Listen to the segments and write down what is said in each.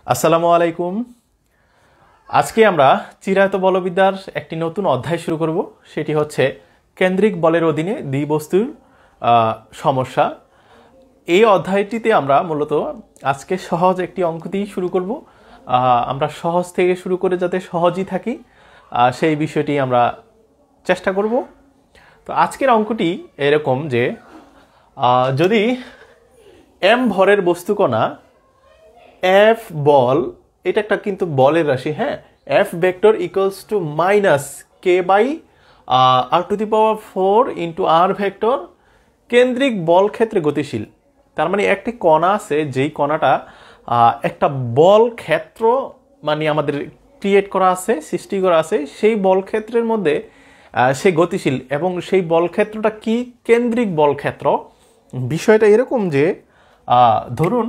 আসসালামু আলাইকুম। আজকে আমরা চিরায়ত বলবিদ্যার একটি নতুন অধ্যায় শুরু করব। সেটি হচ্ছে কেন্দ্রিক বলের অধীনে দ্বিবস্তুর সমস্যা। এই অধ্যায়টিতে আমরা মূলত আজকে সহজ একটি অঙ্ক দিয়ে শুরু করব। আমরা সহজ থেকে শুরু করে যাতে সহজই থাকি সেই বিষয়টি আমরা চেষ্টা করব। তো আজকের অঙ্কটি এরকম যে যদি m ভরের বস্তুকণা f বল, এটা একটা কিন্তু বলের রাশি, হ্যাঁ, f vector equals to minus k by r⁴ into r vector কেন্দ্রিক বল ক্ষেত্রে গতিশীল। তার মানে একটি কণা আছে, যেই কণাটা একটা বল ক্ষেত্র মানে আমাদের ক্রিয়েট করা আছে, সৃষ্টি করা আছে, সেই বল ক্ষেত্রের মধ্যে সে গতিশীল এবং সেই বল ক্ষেত্রটা কি কেন্দ্রিক বল ক্ষেত্র। বিষয়টা এরকম যে ধরুন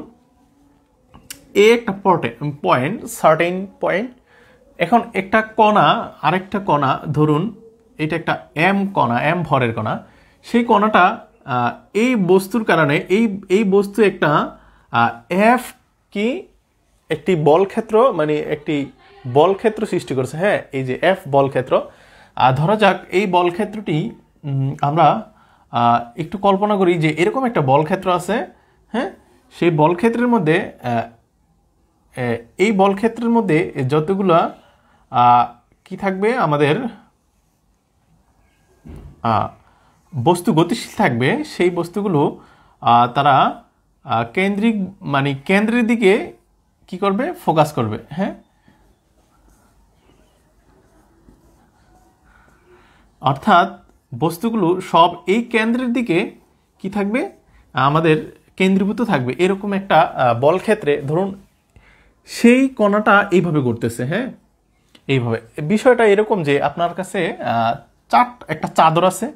এ একটা পয়েন্ট, সার্টেন পয়েন্ট। এখন একটা কণা আরেকটা কণা, ধরুন এটা একটা এম কণা, এম ভরের কণা, সেই কণাটা এই বস্তুর কারণে এই বস্তু একটা এফ কি একটি বল ক্ষেত্র মানে একটি বল ক্ষেত্র সৃষ্টি করেছে, হ্যাঁ, এই যে এফ বল ক্ষেত্র। ধরা যাক এই বল ক্ষেত্রটি আমরা একটু কল্পনা করি যে এরকম একটা বল ক্ষেত্র আছে, হ্যাঁ, সেই বল ক্ষেত্রের মধ্যে এই বল ক্ষেত্রের মধ্যে যতগুলো কি থাকবে, আমাদের বস্তু গতিশীল থাকবে, সেই বস্তুগুলো তারা কেন্দ্রিক মানে কেন্দ্রের দিকে কি করবে, ফোকাস করবে, হ্যাঁ। অর্থাৎ বস্তুগুলো সব এই কেন্দ্রের দিকে কি থাকবে, আমাদের কেন্দ্রীভূত থাকবে। এরকম একটা বল ক্ষেত্রে ধরুন সেই কণাটা এইভাবে ঘুরতেছে, হ্যাঁ, এইভাবে। বিষয়টা এরকম যে আপনার কাছে একটা চাদর আছে,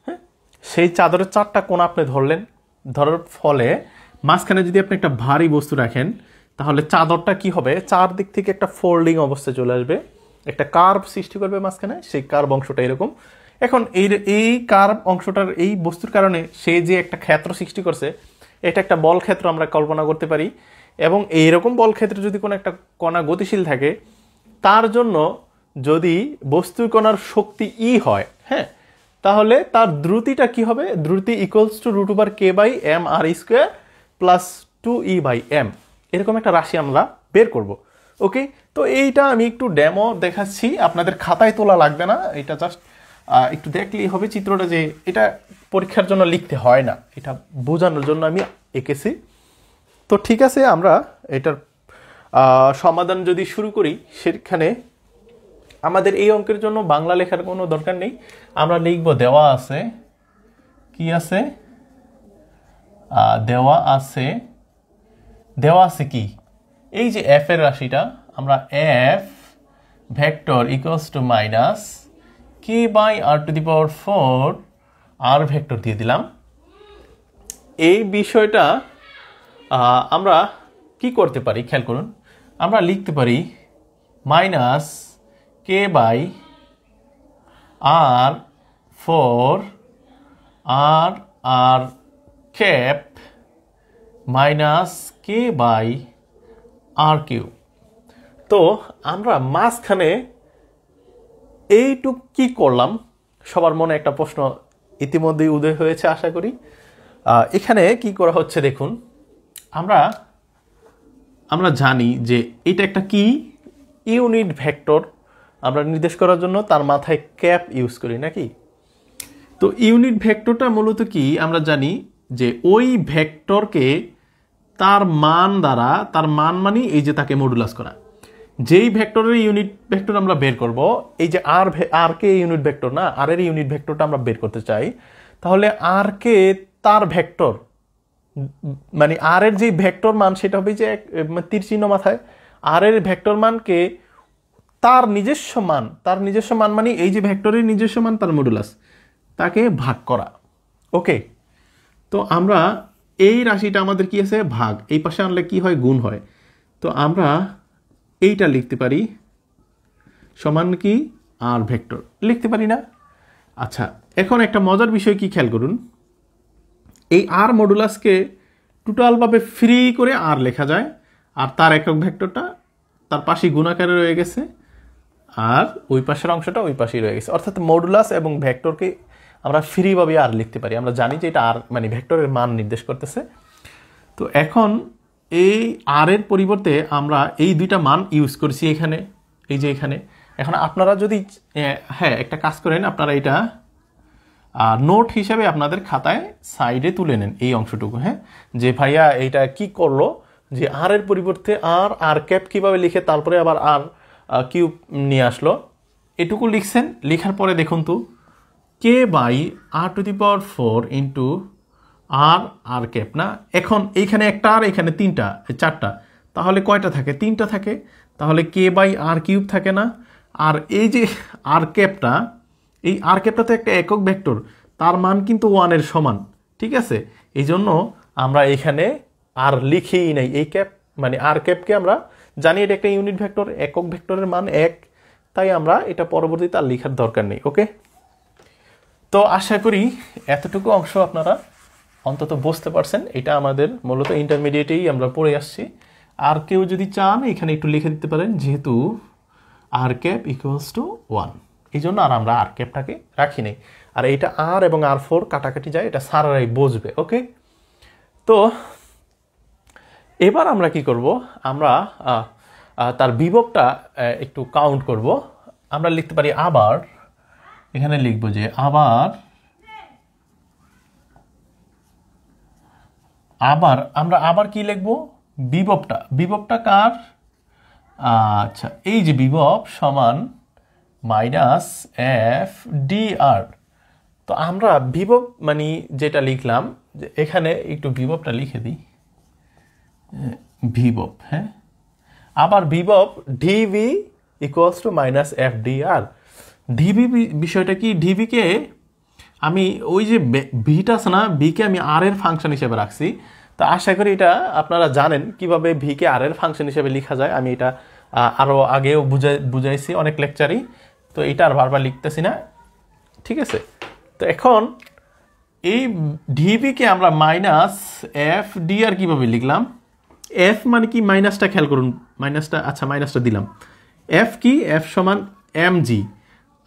হ্যাঁ, সেই চাদরের চারটা কোণা আপনি ধরলেন, ধরার ফলে মাঝখানে যদি আপনি একটা ভারী বস্তু রাখেন, তাহলে চাদরটা কি হবে, চারদিক থেকে একটা ফোল্ডিং অবস্থায় চলে আসবে, একটা কার্ভ সৃষ্টি করবে মাঝখানে, সেই কার্ভ অংশটা এরকম। এখন এই কার্ভ অংশটার এই বস্তুর কারণে সে যে একটা ক্ষেত্র সৃষ্টি করছে, এটা একটা বল ক্ষেত্র আমরা কল্পনা করতে পারি। এবং এইরকম বল ক্ষেত্রে যদি কোনো একটা কণা গতিশীল থাকে, তার জন্য যদি বস্তুর কণার শক্তি ই হয়, হ্যাঁ, তাহলে তার দ্রুতিটা কি হবে, দ্রুতি equals to √k/m r² plus 2e/m, এরকম একটা রাশি আমরা বের করব। ওকে, তো এইটা আমি একটু ডেমো দেখাচ্ছি, আপনাদের খাতায় তোলা লাগবে না, এটা জাস্ট একটু দেখলেই হবে চিত্রটা, যে এটা পরীক্ষার জন্য লিখতে হয় না, এটা বোঝানোর জন্য আমি এঁকেছি। তো ঠিক আছে, আমরা এটার সমাধান যদি শুরু করি, সেখানে আমাদের এই অঙ্কের জন্য বাংলা লেখার কোনো দরকার নেই, আমরা লিখব দেওয়া আছে, কি আছে, দেওয়া আছে কি, এই যে এফ এর রাশিটা, আমরা F vector equals to minus k/r⁴ r vector দিয়ে দিলাম। এই বিষয়টা আমরা কি করতে পারি, খেয়াল করুন, আমরা লিখতে পারি minus k/r⁴ r cap minus k/r³। তো আমরা মাঝখানে এইটুক কি করলাম, সবার মনে একটা প্রশ্ন ইতিমধ্যেই উদয় হয়েছে আশা করি। এখানে কি করা হচ্ছে দেখুন, আমরা জানি যে এটা একটা কি ইউনিট ভেক্টর, আমরা নির্দেশ করার জন্য তার মাথায় ক্যাপ ইউজ করি নাকি। তো ইউনিট ভেক্টরটা মূলত কি, আমরা জানি যে ওই ভেক্টরকে তার মান দ্বারা, তার মান মানে এই যে তাকে মডুলাস করা, যেই ভেক্টরের ইউনিট ভেক্টর আমরা বের করব, এই যে আর কে ইউনিট ভেক্টর না, আর এর ইউনিট ভেক্টরটা আমরা বের করতে চাই, তাহলে আর কে তার ভেক্টর মানে আর এর যে ভেক্টর মান, সেটা হবে যে তীর চিহ্ন মাথায়, আর এর ভেক্টর মানকে তার নিজস্ব মান মানে এই যে ভেক্টরের নিজস্ব মান, তার মডুলাস, তাকে ভাগ করা। ওকে, তো আমরা এই রাশিটা আমাদের কি আছে, ভাগ, এই পাশে আনলে কি হয়, গুণ হয়। তো আমরা এইটা লিখতে পারি সমান কি আর ভেক্টর, লিখতে পারি না। আচ্ছা, এখন একটা মজার বিষয় কি, খেয়াল করুন, এই আর মডুলাসকে টোটালভাবে ফ্রি করে আর লেখা যায়, আর তার একক ভেক্টরটা তার পাশেই গুণাকারে রয়ে গেছে, আর ওই পাশের অংশটা ওই পাশেই রয়ে গেছে। অর্থাৎ মডুলাস এবং ভেক্টরকে আমরা ফ্রিভাবে আর লিখতে পারি। আমরা জানি যে এটা আর মানে ভেক্টরের মান নির্দেশ করতেছে। তো এখন এই আর এর পরিবর্তে আমরা এই দুইটা মান ইউজ করছি এখানে, এই যে এখানে। এখন আপনারা যদি হ্যাঁ একটা কাজ করেন, আপনারা এটা নোট হিসাবে আপনাদের খাতায় সাইডে তুলে নেন এই অংশটুকু, হ্যাঁ, যে ভাইয়া এইটা কি করলো, যে আর এর পরিবর্তে আর ক্যাপ কীভাবে লিখে তারপরে আবার আর কিউব নিয়ে আসলো, এটুকু লিখছেন। লেখার পরে দেখুন তো k/r⁴ ইন্টু আর ক্যাপ না। এখন এইখানে একটা আর এখানে তিনটা চারটা, তাহলে কয়টা থাকে? তিনটা থাকে। তাহলে k/r³ থাকে না? আর এই যে আর ক্যাপটা, এই আর ক্যাপটা তো একটা একক ভেক্টর, তার মান কিন্তু 1 এর সমান, ঠিক আছে? এই জন্য আমরা এখানে আর লিখেই নাই। এই ক্যাপ মানে আর ক্যাপকে আমরা জানি এটা একটা ইউনিট ভেক্টর, একক ভেক্টরের মান 1, তাই আমরা এটা পরবর্তীতে আর লেখার দরকার নেই। ওকে, তো আশা করি এতটুকু অংশ আপনারা অন্তত বুঝতে পারছেন। এটা আমাদের মূলত ইন্টারমিডিয়েটেই আমরা পড়ে আসছি। আর কেউ যদি চান এখানে একটু লিখে দিতে পারেন, যেহেতু আর ক্যাপ ইকুয়ালস টু 1, এই জন্য আর আমরা আর ক্যাপটাকে রাখি নাই। আর এইটা আর এবং R4 কাটাকাটি যায়, এটা সারারাই বুঝবে। ওকে, তো এবার আমরা কি করব, আমরা তার বিভবটা একটু কাউন্ট করব। আমরা লিখতে পারি আবার, এখানে লিখব যে আমরা আবার কি লিখব, বিভবটা কার, আচ্ছা এই যে বিভব সমান -f/dr। তো আমরা বিভব মানে যেটা লিখলাম, যে এখানে একটু বিভবটা লিখে দিই, বিভব, হ্যাঁ, আবার বিভব dv equals to -f/dr। DV বিষয়টা কি, ডিভিকে আমি ওই যে ভিটা আছে না, ভিকে আমি আর এর ফাংশন হিসেবে রাখছি। তো আশা করি এটা আপনারা জানেন কিভাবে ভিকে আর এর ফাংশন হিসেবে লেখা যায়। আমি এটা আরও আগেও বুঝাইছি অনেক লেকচারই, তো এটা আর বারবার লিখতেছি না, ঠিক আছে? তো এখন এই ডিভিকে আমরা -f/dr কিভাবে লিখলাম? এফ মানে কি, মাইনাসটা খেয়াল করুন, মাইনাসটা, আচ্ছা মাইনাসটা দিলাম। এফ কি, এফ সমান mg।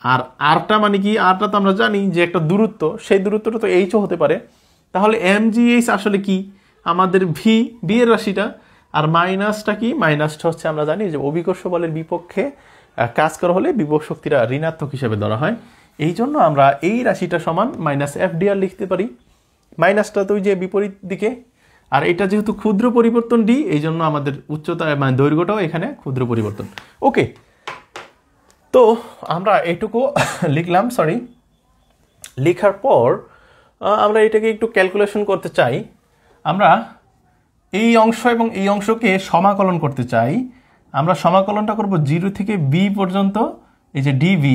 আর আরটা মানে কি, আরটা তো আমরা জানি যে একটা দূরত্ব, সেই দূরত্বটা তো এইচও হতে পারে। তাহলে mgh আসলে কি, আমাদের বি এর রাশিটা। আর মাইনাসটা কি, মাইনাসটা হচ্ছে আমরা জানি যে অভিকর্ষ বলের বিপক্ষে কাজ করা হলে বিভব শক্তিটা ঋণাত্মক হিসেবে ধরা হয়। এই জন্য আমরা এই রাশিটা সমান -f/dr লিখতে পারি। মাইনাসটা তো ওই যে বিপরীত দিকে, আর এটা যেহেতু ক্ষুদ্র পরিবর্তন ডি, এই জন্য আমাদের উচ্চতা মানে দৈর্ঘ্যটাও এখানে ক্ষুদ্র পরিবর্তন। ওকে, তো আমরা এটুকু লিখলাম, সরি, লেখার পর আমরা এটাকে একটু ক্যালকুলেশন করতে চাই। আমরা এই অংশ এবং এই অংশকে সমাকলন করতে চাই। আমরা সমাকলনটা করব 0 থেকে b পর্যন্ত। এই যে ডিভি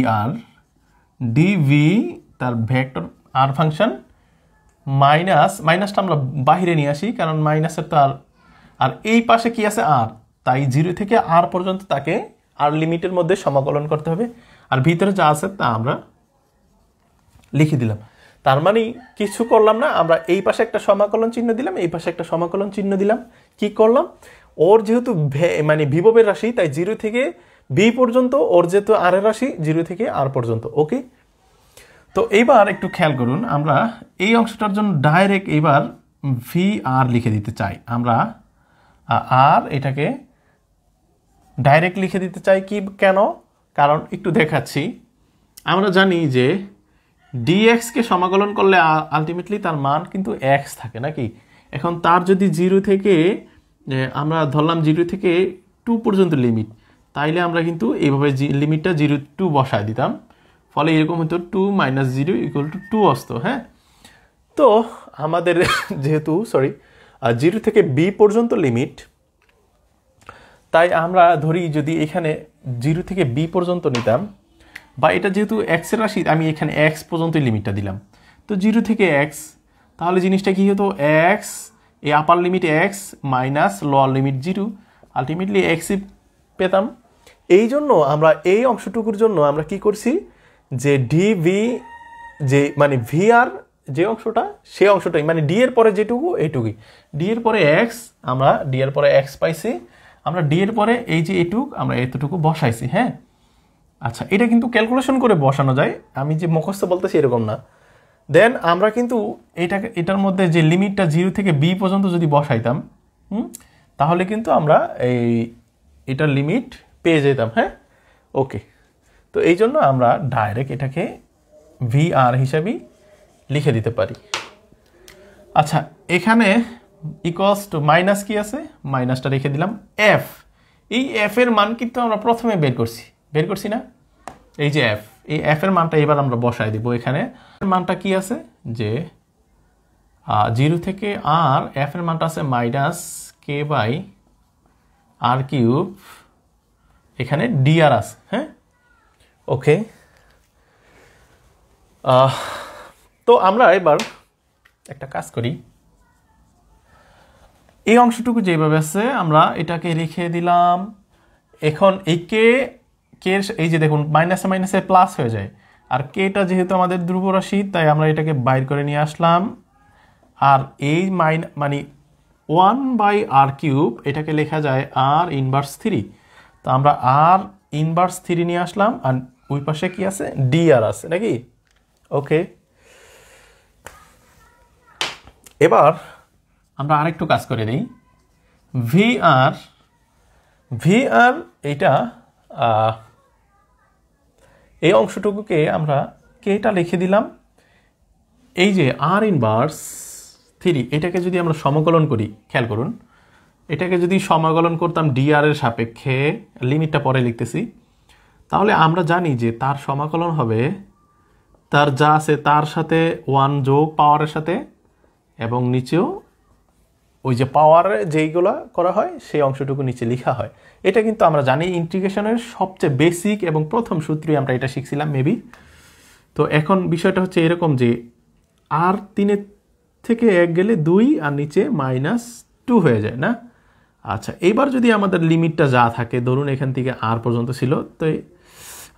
তার ভেক্টর আর ফাংশন, মাইনাসটা আমরা বাহিরে নিয়ে আসি, কারণ মাইনাসের তো আর এই পাশে কি আছে আর, তাই 0 থেকে r পর্যন্ত তাকে আর লিমিটের মধ্যে সমাকলন করতে হবে। আর ভিতরে যা আছে তা আমরা লিখে দিলাম। তার মানে কিছু করলাম না, আমরা এই পাশে একটা সমাকলন চিহ্ন দিলাম, এই পাশে একটা সমাকলন চিহ্ন দিলাম। কি করলাম, ওর যেহেতু মানে বিভবের রাশি, তাই 0 থেকে b পর্যন্ত, ওর যেহেতু r এর রাশি 0 থেকে r পর্যন্ত। ওকে, তো এইবার একটু খেয়াল করুন, আমরা এই অংশটার জন্য ডাইরেক্ট এবার vr লিখে দিতে চাই। আমরা আর এটাকে ডাইরেক্ট লিখে দিতে চাই। কি, কেন? কারণ একটু দেখাচ্ছি। আমরা জানি যে dx কে সমাকলন করলে আলটিমেটলি তার মান কিন্তু x থাকে নাকি। এখন তার যদি 0 থেকে আমরা ধরলাম 0 থেকে 2 পর্যন্ত লিমিট, তাইলে আমরা কিন্তু এইভাবে লিমিটটা 0 to 2 বসায় দিতাম, ফলে এরকম হতো 2 - 0 = 2 আসতো। হ্যাঁ, তো আমাদের যেহেতু 0 থেকে b পর্যন্ত লিমিট, তাই আমরা ধরি যদি এখানে 0 থেকে b পর্যন্ত নিতাম, বা এটা যেহেতু x এর রাশি, আমি এখানে x পর্যন্ত লিমিটটা দিলাম, তো 0 থেকে x, তাহলে জিনিসটা কি হতো, x এই আপার limit x minus lower limit 0, ultimately x পেতাম। এই জন্য আমরা এই অংশটুকুর জন্য আমরা কি করছি, যে ডিভি যে মানে ভিআর যে অংশটা, সেই অংশটাই মানে ডি এর পরে যেটুকু এইটুকুই, ডি এর পরে x, আমরা ডি এর পরে x পাইছি, আমরা ডি এর পরে এই যে এটুক আমরা এতটুকু বসাইছি। হ্যাঁ, আচ্ছা, এটা কিন্তু ক্যালকুলেশন করে বসানো যায়, আমি যে মুখস্থ বলতেছি এরকম না। দেন আমরা কিন্তু এটার মধ্যে যে লিমিটটা 0 থেকে b পর্যন্ত যদি বসাইতাম, তাহলে কিন্তু আমরা এটার লিমিট পেয়ে যেতাম। হ্যাঁ, ওকে। তো এই জন্য আমরা ডাইরেক্ট এটাকে VR হিসাবেই লিখে দিতে পারি। আচ্ছা, এখানে ইকুয়ালস টু মাইনাস কি আছে, মাইনাসটা রেখে দিলাম। এফ, এই এফ এর মান কিন্তু আমরা প্রথমে বের করছি না, এই যে এফ, এই এফ এর মানটা এবার আমরা বসায় দিব এখানে। মানটা কি আছে যে 0 থেকে আর, এফ এর মানটা আছে minus k by r cube, এখানে ডিআর আছে। হ্যাঁ, ওকে। তো আমরা এবার একটা কাজ করি, এই অংশটুকু যেভাবে আছে আমরা এটাকে রেখে দিলাম। এখন এই কে এই যে দেখুন মাইনাসে মাইনাসে প্লাস হয়ে যায়, আর কেটা যেহেতু আমাদের ধ্রুব রাশি তাই আমরা এটাকে বাইর করে নিয়ে আসলাম। আর এই মানে 1/r³ এটাকে লেখা যায় r⁻³ তো আমরা r⁻³ নিয়ে আসলাম, আর ওই পাশে কি আছে, dr আছে নাকি। ওকে, এবার আমরা আরেকটু কাজ করে দিই। VR এটা এই অংশটুকুকে আমরা কেটা লিখে দিলাম। এই যে r⁻³ এটাকে যদি আমরা সমাকলন করি, খেয়াল করুন, এটাকে যদি সমাকলন করতাম dr এর সাপেক্ষে, লিমিটটা পরে লিখতেছি, তাহলে আমরা জানি যে তার সমাকলন হবে তার যা আছে তার সাথে 1 যোগ পাওয়ারের সাথে, এবং নিচেও ওই যে পাওয়ারে যেইগুলা করা হয় সেই অংশটুকু নিচে লেখা হয়। এটা কিন্তু আমরা জানি ইন্টিগ্রেশনের সবচেয়ে বেসিক এবং প্রথম সূত্রই আমরা এটা শিখছিলাম মেবি। তো এখন বিষয়টা হচ্ছে এরকম যে আর 3 থেকে 1 গেলে 2 আর নিচে -2 হয়ে যায় না। আচ্ছা, এইবার যদি আমাদের লিমিটটা যা থাকে, ধরুন এখান থেকে আর পর্যন্ত ছিল, তো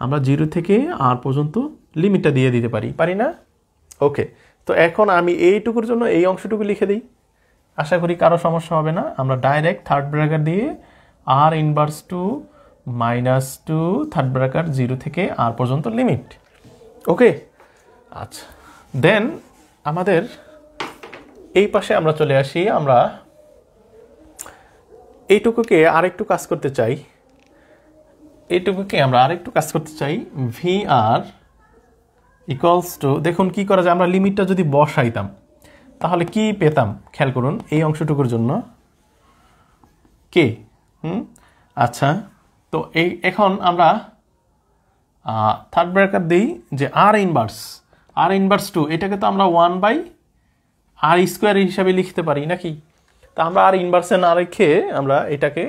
আমরা 0 থেকে আর পর্যন্ত লিমিটটা দিয়ে দিতে পারি না। ওকে, তো এখন আমি এইটুকুর জন্য এই অংশটুকু লিখে দিই, আশা করি কারো সমস্যা হবে না। আমরা ডাইরেক্ট থার্ড ব্র্যাকেট দিয়ে r⁻² -2 থার্ড ব্র্যাকেট 0 থেকে আর পর্যন্ত লিমিট। ওকে, আচ্ছা, দেন আমাদের এই পাশে আমরা চলে আসি। আমরা এইটুকুকে আরেকটু কাজ করতে চাই, VR ইকুয়ালস টু, দেখুন কি করা যায়, আমরা লিমিটটা যদি বসাইতাম তাহলে কি পেতাম, খেয়াল করুন এই অংশটুকুর জন্য কে। আচ্ছা, তো এখন আমরা থার্ড ব্র্যাকেট দিই যে r⁻², এটাকে তো আমরা 1/r² হিসাবে লিখতে পারি নাকি। তা আমরা r⁻এ না রেখে আমরা এটাকে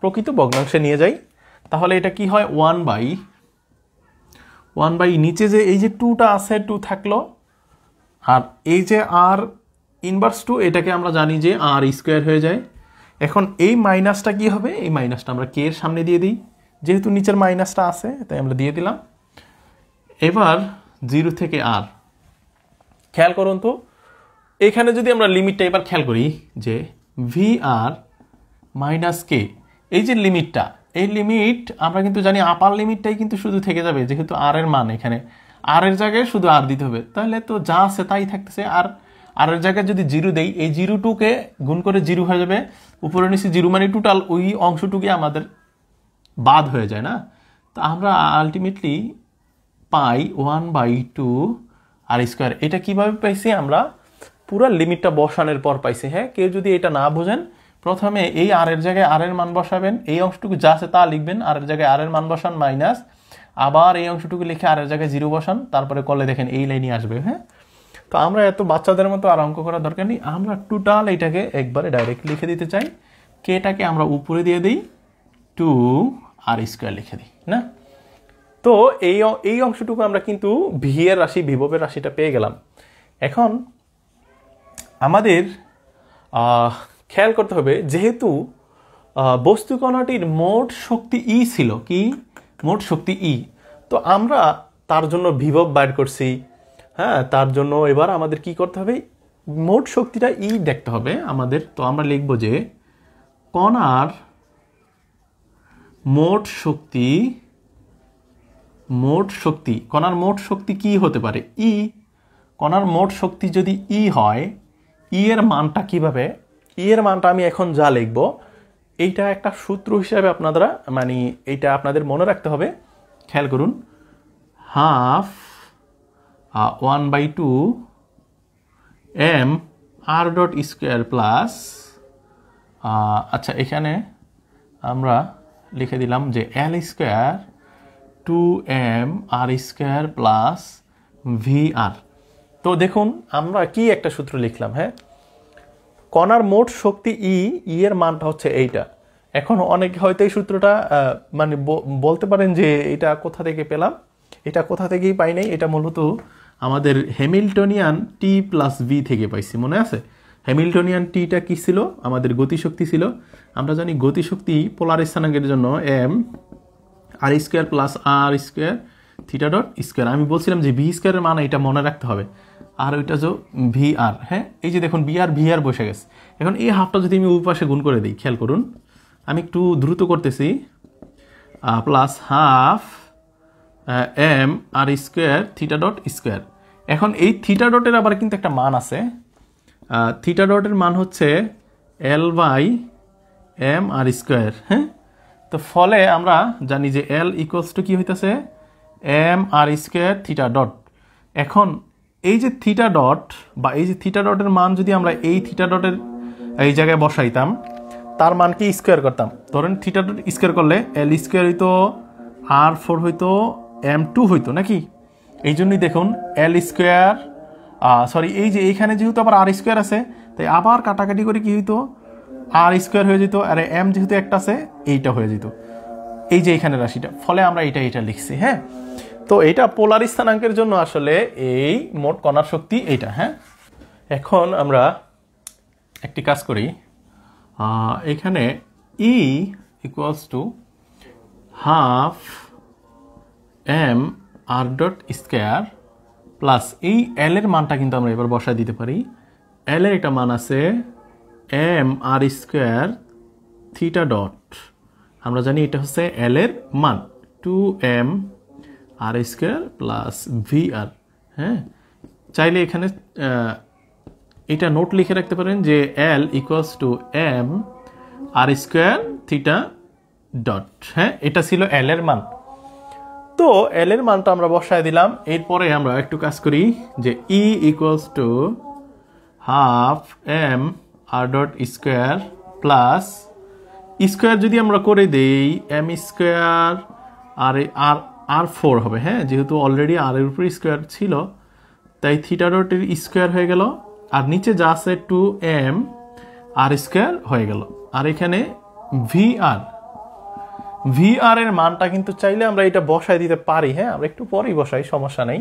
প্রকৃত ভগ্নাংশে নিয়ে যাই, তাহলে এটা কি হয়, 1/, নিচে যে এই যে 2টা আছে 2 থাকলো, আর এই যে r⁻² এটাকে আমরা জানি যে r² হয়ে যায়। এখন এই মাইনাসটা কি হবে, এই মাইনাসটা আমরা কে এর সামনে দিয়ে দিই, যেহেতু নিচের মাইনাসটা আছে তাই আমরা দিয়ে দিলাম। এবার 0 থেকে r, খেয়াল করুন তো এখানে যদি আমরা লিমিটটা এবার খেয়াল করি যে VR - k, এই যে লিমিটটা, এই লিমিট আমরা কিন্তু জানি আপার লিমিটটাই কিন্তু শুধু থেকে যাবে, যেহেতু r এর মান এখানে r এর জায়গায় শুধু r দিতে হবে, তাহলে তো যা আছে তাই থাকতেছে। আর r এর জায়গায় যদি 0 দেই, এই 0টুকে গুণ করে 0 হয়ে যাবে, উপরে নিচে 0 মানে টোটাল ওই অংশটুকু আমাদের বাদ হয়ে যায় না। তো আমরা আলটিমেটলি পাই 1/2r²। এটা কিভাবে পাইছি, আমরা পুরো লিমিটটা বসানোর পর পাইছি। হ্যাঁ, কেউ যদি এটা না বোঝেন, প্রথমে এই r এর জায়গায় r এর মান বসাবেন, এই অংশটুকু যা আছে তা লিখবেন, r এর জায়গায় r এর মান বসান মাইনাস, আবার এই অংশটুকু লিখে r এর জায়গায় 0 বসান, তারপরে করলে দেখেন এই লাইনই আসবে। হ্যাঁ, তো আমরা এত বাচ্চাদের মতো আর অঙ্ক করার দরকার নেই, আমরা টোটাল এটাকে একবারে ডাইরেক্ট লিখে দিতে চাই। কেটাকে আমরা উপরে দিয়ে দিই, 2r² লিখে দিই না। তো এই অংশটুকু আমরা কিন্তু ভি এর রাশি, বিভবের রাশিটা পেয়ে গেলাম। এখন আমাদের খেয়াল করতে হবে, যেহেতু বস্তু কণাটির মোট শক্তি ই ছিল, কি মোট শক্তি ই, তো আমরা তার জন্য বিভব বাইর করছি। হ্যাঁ, তার জন্য এবার আমাদের কি করতে হবে, মোট শক্তিটা ই দেখতে হবে আমাদের। তো আমরা লিখব যে কণার মোট শক্তি কণার মোট শক্তি কি হতে পারে? ই। কণার মোট শক্তি যদি ই হয়, ই এর মানটা কিভাবে? ই এর মানটা আমি এখন যা লিখব এইটা একটা সূত্র হিসাবে আপনারা মানে এইটা আপনাদের মনে রাখতে হবে। খেয়াল করুন, 1/2 m r dot square plus, আচ্ছা এখানে আমরা লিখে দিলাম যে l square 2m r square plus vr। তো দেখুন আমরা কি একটা সূত্র লিখলাম, হ্যাঁ, কণার মোট শক্তি ই এর মানটা হচ্ছে এইটা। এখন অনেকে হয়তো এই সূত্রটা মানে বলতে পারেন যে এটা কোথা থেকে পেলাম, এটা কোথা থেকেই পাই নাই, এটা মূলত আমাদের হ্যামিল্টনিয়ান টি প্লাস ভি থেকে পাইছি। মনে আছে হ্যামিল্টনিয়ান টিটা কি ছিল? আমাদের গতিশক্তি ছিল। আমরা জানি গতিশক্তি পোলার স্থানাঙ্কের জন্য এম আর স্কোয়ার প্লাস আর স্কোয়ার থিটা ডট স্কোয়ার। আমি বলছিলাম যে ভি স্কোয়ারের মান এটা মনে রাখতে হবে, আর ওইটা যে ভি আর। হ্যাঁ, এই যে দেখুন ভি আর বসে গেছে। এখন এই হাফটা যদি আমি ওই পাশে গুণ করে দিই, খেয়াল করুন, আমি একটু দ্রুত করতেছি, plus half m r square theta dot square. এখন এই থিটা ডটের আবার কিন্তু একটা মান আছে, থিটা ডটের মান হচ্ছে L/m আর স্কোয়ার। হ্যাঁ, তো ফলে আমরা জানি যে L ইকুয়ালস টু কি হইতেছে m আর স্কোয়ার থিটা ডট। এখন এই যে থিটা ডট বা এই যে থিটা ডটের মান যদি আমরা এই থিটা ডটের এই জায়গায় বসাইতাম, তার মানকে স্কোয়ার করতাম, ধরেন থিটা ডট স্কোয়ার করলে L স্কোয়ার হইতো R4 হইতো M2 হইতো নাকি? এই জন্যই দেখুন L স্কোয়ার সরি এই যে এইখানে যেহেতু আবার আর স্কোয়ার আছে, তাই আবার কাটাকাটি করে কি হইতো আর স্কোয়ার হয়ে যেত, আর এম যেহেতু একটা আছে এইটা হয়ে যেত, এই যে এখানে রাশিটা, ফলে আমরা এটা লিখছি। হ্যাঁ, তো এটা পোলার স্থানাঙ্কের জন্য আসলে এই মোট কণার শক্তি এইটা। হ্যাঁ, এখন আমরা একটি কাজ করি, এখানে E equals to half m r dot square plus এই এল এর মানটা কিন্তু আমরা এবার বসায় দিতে পারি। এল এর একটা মান আছে m r square theta dot, আমরা জানি এটা হচ্ছে এল এর মান 2m r square plus v r. হ্যাঁ, চাইলে এখানে এটা নোট লিখে রাখতে পারেন যে l equals to m r square theta dot. হ্যাঁ, এটা ছিল এল এর মান। তো এল এর মানটা আমরা বসায় দিলাম। এরপরে আমরা একটু কাজ করি যে E equals to half m r dot square plus square যদি আমরা করে দেই এম স্কোয়ার আর 4 হবে। হ্যাঁ, যেহেতু অলরেডি আর এর উপর স্কোয়ার ছিল, তাই থিটা ডটের স্কোয়ার হয়ে গেল, আর নিচে যা আছে 2m আর স্কোয়ার হয়ে গেল, আর এখানে ভি আর এর মানটা কিন্তু চাইলে আমরা এটা বসায় দিতে পারি। হ্যাঁ, আমরা একটু পরেই বসাই, সমস্যা নেই।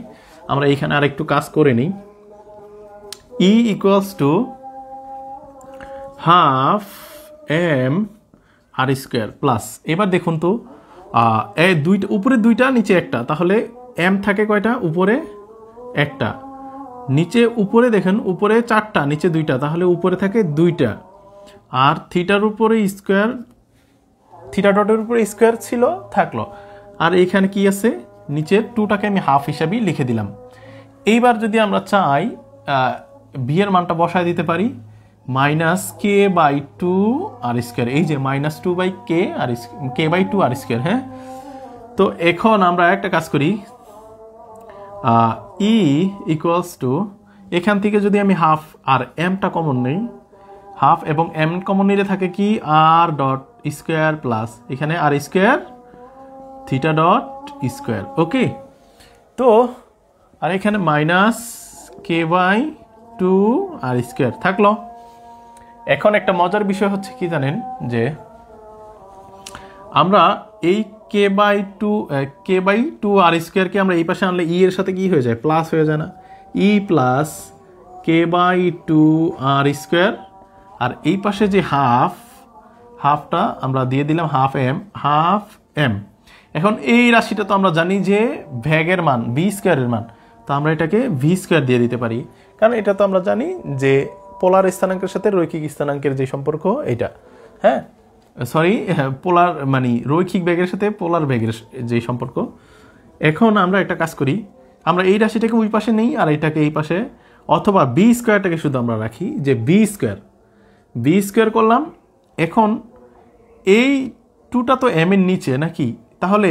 আমরা এখানে আর একটু কাজ করে নিই। E equals to half m r square plus, এবার দেখুন তো দুইটা উপরে দুইটা নিচে একটা, তাহলে এম থাকে কয়টা? উপরে একটা, নিচে উপরে দেখেন উপরে 4টা নিচে 2টা, তাহলে উপরে থাকে 2টা, আর থিটার উপরে স্কোয়ার, থিটা ডটের উপরে স্কোয়ার ছিল থাকলো, আর এখানে কি আছে নিচের 2টাকে আমি হাফ হিসাবেই লিখে দিলাম। এইবার যদি আমরা চাই বি এর মানটা বসায় দিতে পারি -k/2 আর স্কোয়ার, এই যে -2/k আর k/2 আর স্কোয়ার। হ্যাঁ, তো এখন আমরা একটা কাজ করি, ই ইকুয়ালস টু এখান থেকে যদি আমি হাফ আর এমটা কমন নেই, হাফ এবং এম কমন নিলে থাকে কি আর ডট স্কোয়ার প্লাস এখানে আর স্কোয়ার থিটা ডট স্কোয়ার। ওকে, তো আর এখানে -k/2 আর স্কোয়ার থাকলো। এখন একটা মজার বিষয় হচ্ছে কি জানেন, যে আমরা এই k/2 আর স্কোয়ারকে আমরা এই পাশে আনলে ই এর সাথে কি হয়ে যায়? প্লাস হয়ে যায় না? ই প্লাস k/2 আর স্কোয়ার, আর এই পাশে যে হাফটা আমরা দিয়ে দিলাম হাফ এম। এখন এই রাশিটা তো আমরা জানি যে ভ্যাগের মান ভি স্কোয়ারের মান, তো আমরা এটাকে ভি স্কোয়ার দিয়ে দিতে পারি, কারণ এটা তো আমরা জানি যে পোলার স্থানাঙ্কের সাথে রৈখিক স্থানাঙ্কের যে সম্পর্ক এটা। হ্যাঁ, সরি পোলার মানে রৈখিক বেগের সাথে পোলার বেগের যে সম্পর্ক। এখন আমরা একটা কাজ করি, আমরা এই রাশিটাকে ওই পাশে নেই আর এটাকে এই পাশে, অথবা বি স্কোয়ারটাকে শুধু আমরা রাখি যে বি স্কোয়ার করলাম। এখন এই টুটা তো এম এর নিচে নাকি, তাহলে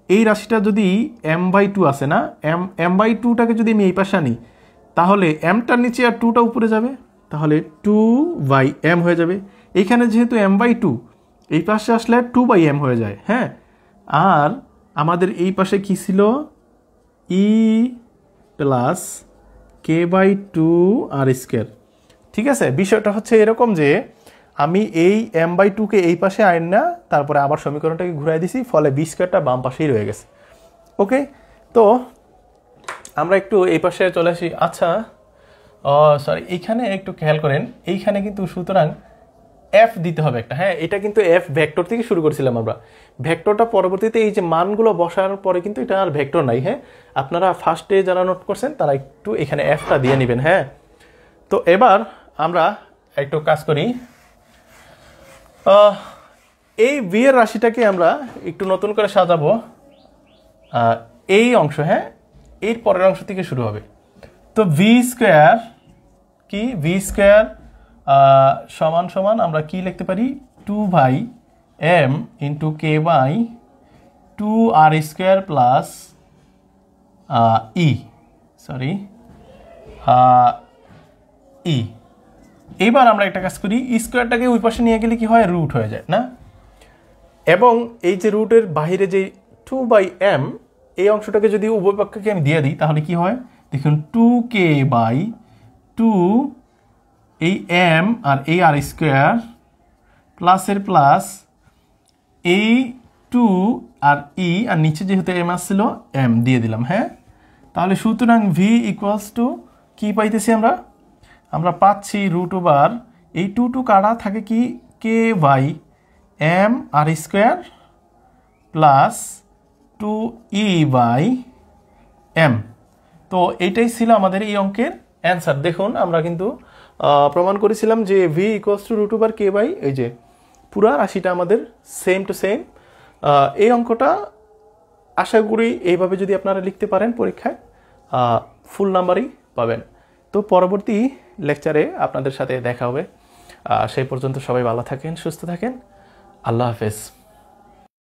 এই রাশিটা যদি m/2 আসে না, m/2টাকে যদি আমি এই পাশে আনি তাহলে mটার নিচে আর 2টা উপরে যাবে, তাহলে 2/m হয়ে যাবে। এইখানে যেহেতু m/2 এই পাশে আসলে 2/m হয়ে যায়। হ্যাঁ, আর আমাদের এই পাশে কি ছিল, e প্লাস k/2r²। ঠিক আছে, বিষয়টা হচ্ছে এরকম যে আমি এই m/2কে এই পাশে আইন না, তারপরে আবার সমীকরণটাকে ঘুরাই দিছি, ফলে বি স্কোয়ারটা বাম পাশেই রয়ে গেছে। ওকে, তো আমরা একটু এই পাশে চলে আসি। আচ্ছা সরি, এইখানে একটু খেয়াল করেন, এইখানে কিন্তু সুতরাং এফ দিতে হবে একটা। হ্যাঁ, এটা কিন্তু এফ ভেক্টর থেকে শুরু করেছিলাম আমরা। ভেক্টরটা পরবর্তীতে এই যে মানগুলো বসার পরে কিন্তু এটা আর ভেক্টর নাই। হ্যাঁ, আপনারা ফার্স্টে যারা নোট করছেন তারা একটু এখানে এফটা দিয়ে নেবেন। হ্যাঁ, তো এবার আমরা একটু কাজ করি, এই ভি এর রাশিটাকে আমরা একটু নতুন করে সাজাবো। এই অংশ, হ্যাঁ, এর পরের অংশ থেকে শুরু হবে। তো ভি স্কোয়ার কি, ভি স্কোয়ার সমান সমান আমরা কি লিখতে পারি, 2/m into k/2r² plus E. এবার আমরা একটা কাজ করি, স্কোয়ারটাকে ওই পাশে নিয়ে গেলে কি হয়, রুট হয়ে যায় না। এবং এই যে রুটের বাইরে যে 2/m এই অংশটাকে যদি উভয় পক্ষকে আমি দিয়ে দিই তাহলে কি হয় দেখুন, 2k/2 এই m আর এই r² প্লাসের প্লাস এই 2 আর ই, আর নিচে যেহেতু m আসছিল m দিয়ে দিলাম। হ্যাঁ, তাহলে সুতরাং v ইকুয়ালস টু কি পাইতেছি আমরা পাচ্ছি √ওভার এই 2 কাটা থাকে কি k/m r² প্লাস 2e/m। তো এইটাই ছিল আমাদের এই অঙ্কের অ্যান্সার। দেখুন আমরা কিন্তু প্রমাণ করেছিলাম যে v equals to √over k by, এই যে পুরা রাশিটা আমাদের সেম টু সেম। এই অঙ্কটা আশা করি এইভাবে যদি আপনারা লিখতে পারেন পরীক্ষায় ফুল নাম্বারই পাবেন। তো পরবর্তী লেকচারে আপনাদের সাথে দেখা হবে। সেই পর্যন্ত সবাই ভালো থাকেন, সুস্থ থাকেন, আল্লাহ হাফেজ।